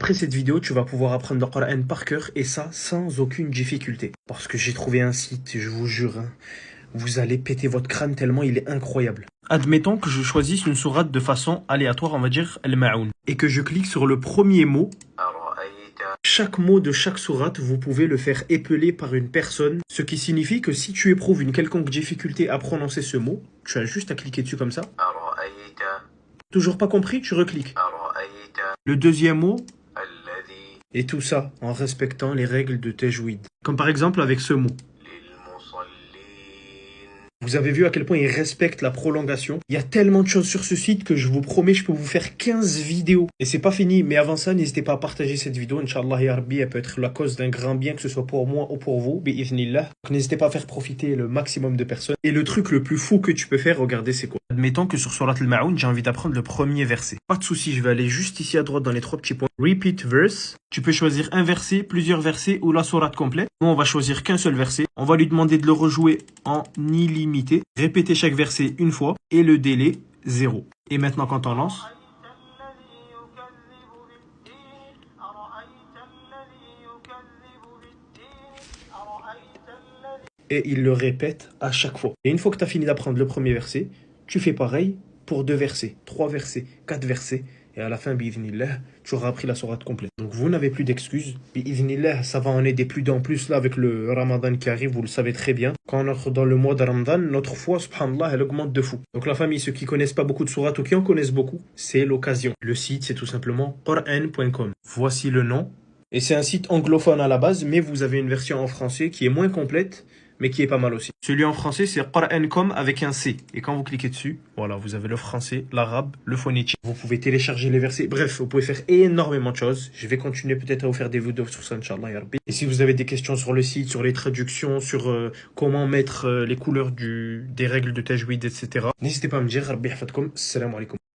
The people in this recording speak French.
Après cette vidéo, tu vas pouvoir apprendre le Coran par cœur et ça sans aucune difficulté. Parce que j'ai trouvé un site, je vous jure, hein, vous allez péter votre crâne tellement il est incroyable. Admettons que je choisisse une sourate de façon aléatoire, on va dire Al-Ma'oun, et que je clique sur le premier mot. Chaque mot de chaque sourate, vous pouvez le faire épeler par une personne, ce qui signifie que si tu éprouves une quelconque difficulté à prononcer ce mot, tu as juste à cliquer dessus comme ça. Toujours pas compris, tu recliques. Le deuxième mot, et tout ça en respectant les règles de Tajwid. Comme par exemple avec ce mot. Vous avez vu à quel point il respecte la prolongation. Il y a tellement de choses sur ce site que je vous promets, je peux vous faire 15 vidéos. Et c'est pas fini, mais avant ça, n'hésitez pas à partager cette vidéo. Inch'Allah, ya Rabbi, elle peut être la cause d'un grand bien, que ce soit pour moi ou pour vous. Bi'ithnillah. Donc n'hésitez pas à faire profiter le maximum de personnes. Et le truc le plus fou que tu peux faire, regardez, c'est quoi? Admettons que sur Surat Al-Ma'oun, j'ai envie d'apprendre le premier verset. Pas de souci, je vais aller juste ici à droite dans les 3 petits points. Repeat verse. Tu peux choisir un verset, plusieurs versets ou la sourate complète. Nous, on va choisir qu'un seul verset. On va lui demander de le rejouer en illimité. Répéter chaque verset une fois et le délai 0. Et maintenant, quand on lance, et il le répète à chaque fois. Et une fois que tu as fini d'apprendre le premier verset, tu fais pareil pour 2 versets, 3 versets, 4 versets. Et à la fin, bi'idhnillah, tu auras appris la sourate complète. Donc vous n'avez plus d'excuses. Bi'idhnillah, ça va en aider plus d'en plus là avec le Ramadan qui arrive, vous le savez très bien. Quand on entre dans le mois de Ramadan, notre foi, subhanallah, elle augmente de fou. Donc la famille, ceux qui connaissent pas beaucoup de sourates ou qui en connaissent beaucoup, c'est l'occasion. Le site, c'est tout simplement Quran.com. Voici le nom. Et c'est un site anglophone à la base, mais vous avez une version en français qui est moins complète, mais qui est pas mal aussi. Celui en français, c'est Quran.com avec un C. Et quand vous cliquez dessus, voilà, vous avez le français, l'arabe, le phonétique. Vous pouvez télécharger les versets. Bref, vous pouvez faire énormément de choses. Je vais continuer peut-être à vous faire des vidéos sur ça, Inch'Allah, ya Rabbi. Et si vous avez des questions sur le site, sur les traductions, sur comment mettre les couleurs des règles de Tajwid, etc., n'hésitez pas à me dire. Rabbi hafadkoum. Assalamu alaikum.